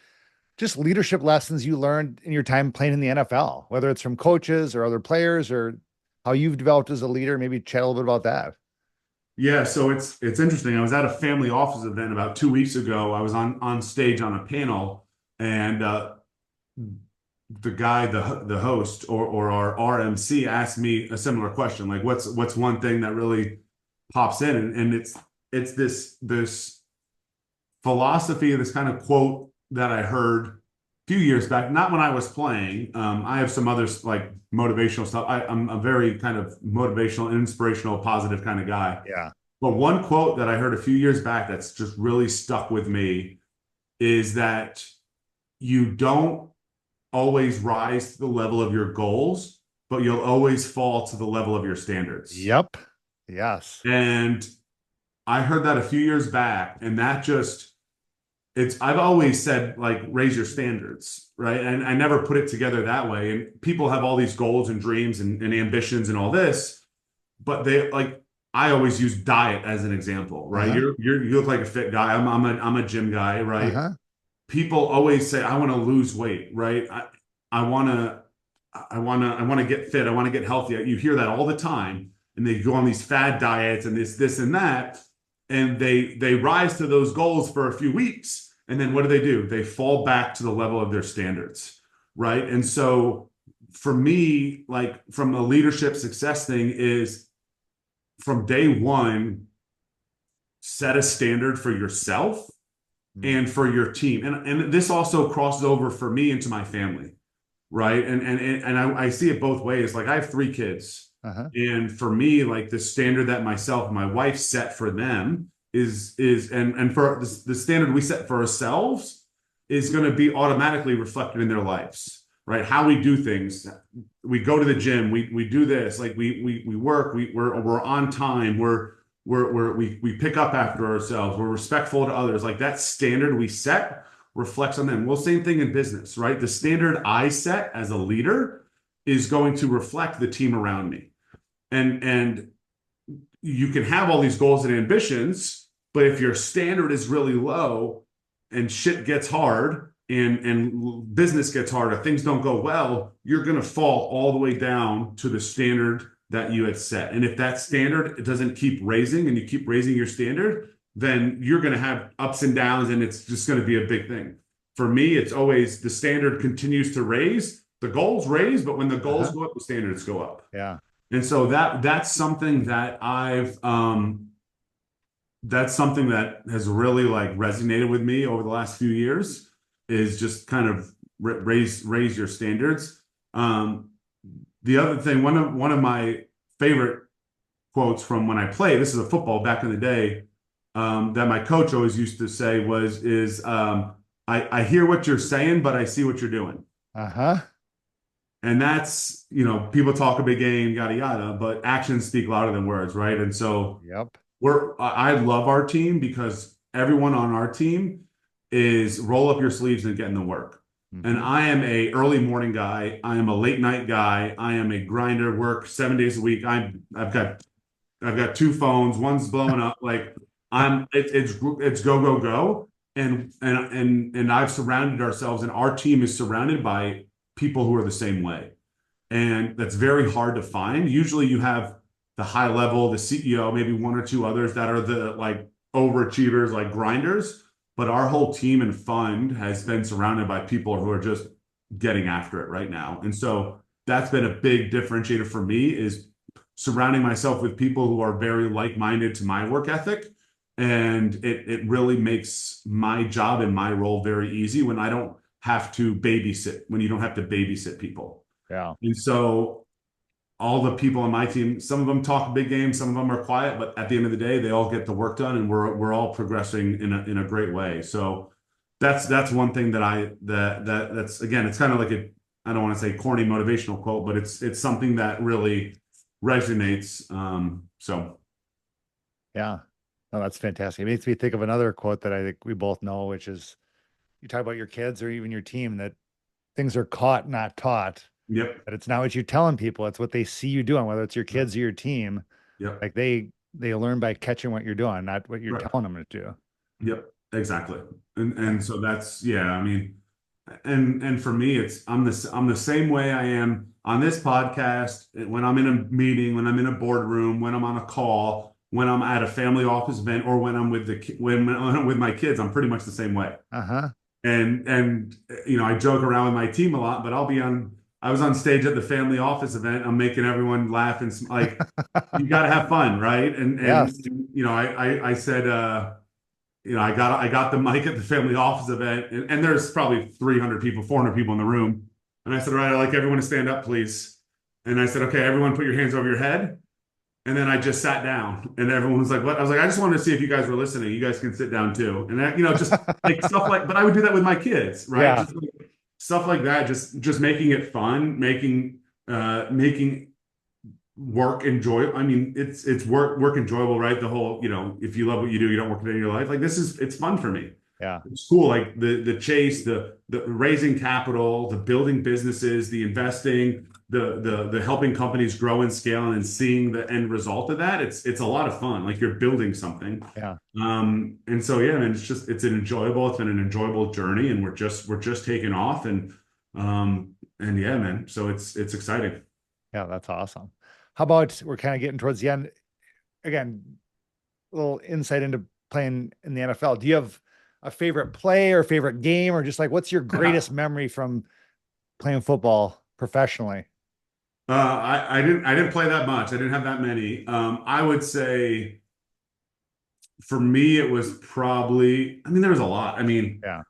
leadership lessons you learned in your time playing in the NFL, whether it's from coaches or other players, or how you've developed as a leader. Maybe chat a little bit about that. Yeah, so it's interesting. I was at a family office event about 2 weeks ago. I was on stage on a panel, and the guy, the host or our RMC, asked me a similar question, like what's one thing that really pops in, and it's this philosophy, this kind of quote that I heard few years back, not when I was playing. I have some other like motivational stuff. I'm a very kind of motivational, inspirational, positive kind of guy. Yeah. But one quote that I heard a few years back that's just really stuck with me is that you don't always rise to the level of your goals, but you'll always fall to the level of your standards. Yep. Yes. And I heard that a few years back, and that just I've always said like raise your standards, right? And I never put it together that way. And people have all these goals and dreams and ambitions and all this, but they like I always use diet as an example, right? Uh-huh. You look like a fit guy. I'm a gym guy, right? Uh-huh. People always say, I want to lose weight, right? I want to, I want to get fit. I want to get healthy. You hear that all the time, and they go on these fad diets and this and that, and they rise to those goals for a few weeks, and then what do? They fall back to the level of their standards, right? And so for me, like from a leadership success thing is from day one, set a standard for yourself Mm. and for your team. And this also crosses over for me into my family, right? And I see it both ways. Like I have three kids. Uh-huh. And for me, like the standard that myself and my wife set for them is and for the standard we set for ourselves is going to be automatically reflected in their lives, right? How we do things. We go to the gym, we do this, like we work, we're on time, we pick up after ourselves, we're respectful to others. Like that standard we set reflects on them. Well, same thing in business, right? The standard I set as a leader is going to reflect the team around me. And you can have all these goals and ambitions, but if your standard is really low and shit gets hard and business gets hard or things don't go well, you're going to fall all the way down to the standard that you had set. And if that standard doesn't keep raising and you keep raising your standard, then you're going to have ups and downs and it's just going to be a big thing. For me, it's always the standard continues to raise, the goals raise, but when the goals Uh-huh. go up, the standards go up. Yeah. And so that's something that that's something that has really like resonated with me over the last few years is just kind of raise your standards. The other thing, one of my favorite quotes from when I played, this is a football back in the day, that my coach always used to say I hear what you're saying, but I see what you're doing. Uh-huh. And that's, people talk a big game, yada, yada, but actions speak louder than words, right? And so Yep. I love our team because everyone on our team is roll up your sleeves and get in the work. And Mm-hmm. I am a early morning guy. I am a late night guy. I am a grinder, work 7 days a week. I've got two phones. One's blowing up. Like it's go, go, go. And I've surrounded ourselves and our team is surrounded by people who are the same way. And that's very hard to find. Usually you have the high level, the CEO, maybe one or two others that are the like overachievers, like grinders. But our whole team and fund has been surrounded by people who are just getting after it right now. And so that's been a big differentiator for me is surrounding myself with people who are very like-minded to my work ethic. And it really makes my job and my role very easy when I don't have to babysit, when you don't have to babysit people. Yeah. And so all the people on my team, some of them talk big game, some of them are quiet, but at the end of the day, they all get the work done and we're all progressing in a great way. So that's one thing that's again, it's kind of like I don't want to say corny motivational quote, but it's something that really resonates. So Yeah. Oh, that's fantastic. It makes me think of another quote that I think we both know, which is you talk about your kids or even your team that things are caught, not taught. yep, But it's not what you're telling people, it's what they see you doing, whether it's your kids or your team. yep, Like they learn by catching what you're doing, not what you're right. telling them to do. Yep, exactly. Yeah. And so that's yeah, I mean, and for me, I'm the same way I am on this podcast, when I'm in a meeting, when I'm in a boardroom, when I'm on a call, when I'm at a family office event, or when I'm with when I'm with my kids, I'm pretty much the same way. Uh-huh. And I joke around with my team a lot, but I was on stage at the family office event. I'm making everyone laugh and like you got to have fun, right? And Yes. I said I got the mic at the family office event, and there's probably 300 people, 400 people in the room. And I said, all right, I'd like everyone to stand up, please. And I said, okay, everyone put your hands over your head. And then I just sat down, and everyone was like, what? I was like, I just wanted to see if you guys were listening. You guys can sit down too. And that, just like stuff like, but I would do that with my kids, right? Yeah. Just like, stuff like that, just making it fun, making work enjoy. I mean, it's work enjoyable, right? The whole, if you love what you do, you don't work a day in your life. Like it's fun for me. Yeah. It's cool. Like the chase, the raising capital, the building businesses, the investing, the helping companies grow and scale, and seeing the end result of that. It's a lot of fun. Like you're building something. Yeah. And so yeah, man, it's been an enjoyable journey, and we're just taking off, and yeah, man. So it's exciting. Yeah. That's awesome. How about we're kind of getting towards the end again, a little insight into playing in the NFL. Do you have a favorite play or favorite game, or just like, what's your greatest memory from playing football professionally? I didn't play that much. I didn't have that many. I would say for me, it was probably, I mean, there was a lot. I mean, Yeah.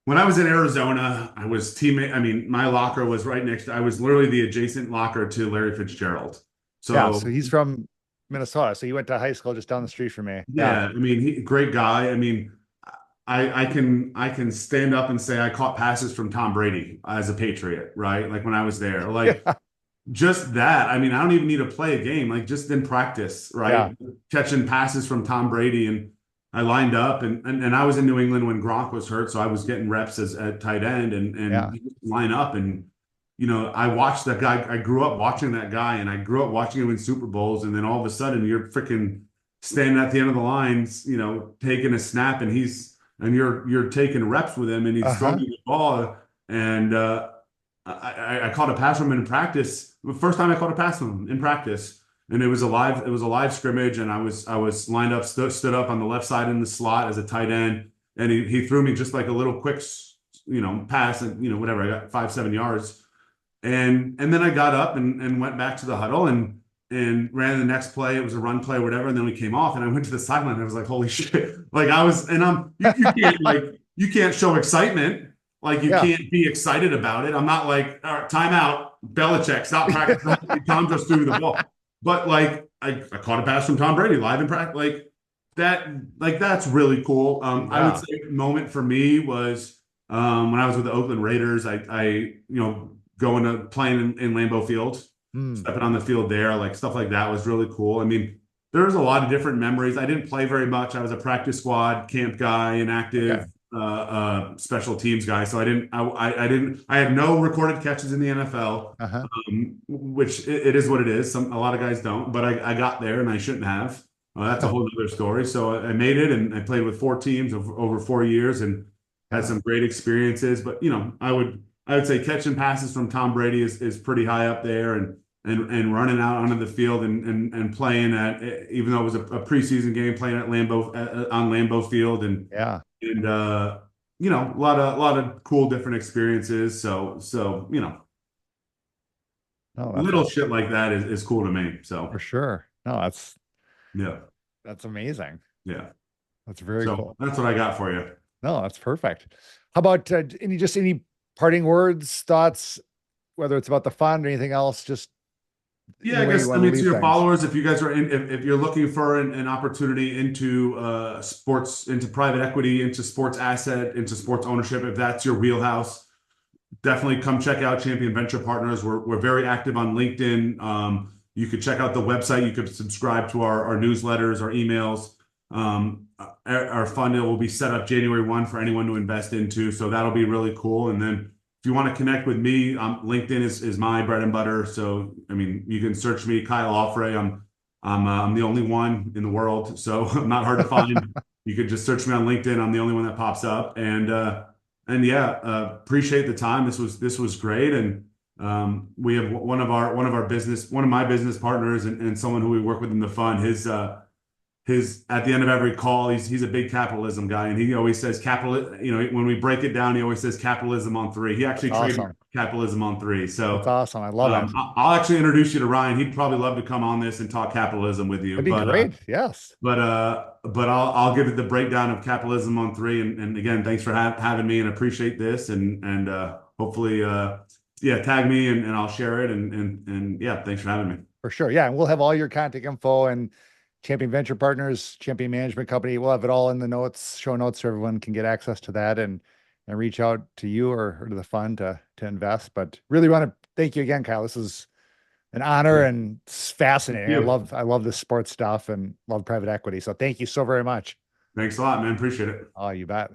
when I was in Arizona, I mean, my locker was right next to, I was literally the adjacent locker to Larry Fitzgerald. Yeah. So So he's from Minnesota. So you went to high school just down the street from me. Yeah. yeah, I mean, great guy. I mean, I can stand up and say I caught passes from Tom Brady as a Patriot, right? Like when I was there, like Yeah. just that. I mean, I don't even need to play a game, like just in practice, Yeah. right? Catching passes from Tom Brady, and I lined up, and I was in New England when Gronk was hurt, so I was getting reps as at tight end, and Yeah. line up, and I watched that guy. I grew up watching that guy, and I grew up watching him win Super Bowls, and then all of a sudden you're freaking standing at the end of the lines, taking a snap, and you're taking reps with him, and he's throwing Uh-huh. you the ball, and I caught a pass from him in practice. The first time I caught a pass from him in practice, and it was a live scrimmage, and I was lined up, stood up on the left side in the slot as a tight end, and he threw me just like a little quick, pass, and whatever, I got 5-7 yards, and then I got up and went back to the huddle and ran the next play. It was a run play or whatever, and then we came off, and I went to the sideline, and I was like, holy shit. Like I was, and you can't, like, you can't show excitement. Like you Yeah. can't be excited about it. I'm not like, all right, timeout, Belichick, stop practice. Tom just threw the ball. But like I caught a pass from Tom Brady live in practice. That's really cool. I would Yeah. say moment for me was when I was with the Oakland Raiders. Going to playing in Lambeau Field, Hmm. stepping on the field there, like stuff like that was really cool. I mean, there was a lot of different memories. I didn't play very much. I was a practice squad, camp guy, Okay. inactive special teams guy. So I had no recorded catches in the NFL, Uh-huh. which it is what it is. A lot of guys don't, but I got there and I shouldn't have. That's a whole other story. So I made it, and I played with 4 teams over 4 years, and had Yeah. some great experiences. But I would say catching passes from Tom Brady is pretty high up there, and running out onto the field and playing at, even though it was a preseason game, playing at Lambeau, on Lambeau Field, Yeah. and a lot of cool different experiences. So No, little shit like that is cool to me. for So sure. No, yeah, that's amazing. yeah. That's very So cool. that's what I got for you. No, that's perfect. How about any parting words, thoughts, whether it's about the fund or anything else, just Yeah, any I way you guess, I want to mean, to leave your things? followers, if you guys are if you're looking for an opportunity into sports, into private equity, into sports asset, into sports ownership, if that's your wheelhouse, definitely come check out Champion Venture Partners. We're very active on LinkedIn. You could check out the website. You could subscribe to our newsletters, our emails. Our fund will be set up January 1 for anyone to invest into. So that'll be really cool. And then if you want to connect with me, LinkedIn is my bread and butter. So, I mean, you can search me, Kyle Auffray. I'm the only one in the world, so I'm not hard to find. You could just search me on LinkedIn. I'm the only one that pops up. And yeah, appreciate the time. This was great. And we have one of my business partners, and someone who we work with in the fund. his at the end of every call, he's a big capitalism guy, and he always says capital. You know, when we break it down, he always says capitalism on three. He That's actually trademarked awesome. capitalism on three. That's So awesome. I love it. I'll actually introduce you to Ryan. He'd probably love to come on this and talk capitalism with you. That'd be great. Yes. But I'll give it the breakdown of capitalism on three. And again, thanks for having me and appreciate this. And hopefully, yeah, tag me and I'll share it. And yeah, thanks for having me. For sure. Yeah. And we'll have all your contact info and Champion Venture Partners, Champion Management Company. We'll have it all in the notes, show notes, so everyone can get access to that and reach out to you or to the fund to invest. But really want to thank you again, Kyle. This is an honor and it's Thank fascinating. you. I love this sports stuff and love private equity. So thank you so very much. Thanks a lot, man. Appreciate it. Oh, you bet.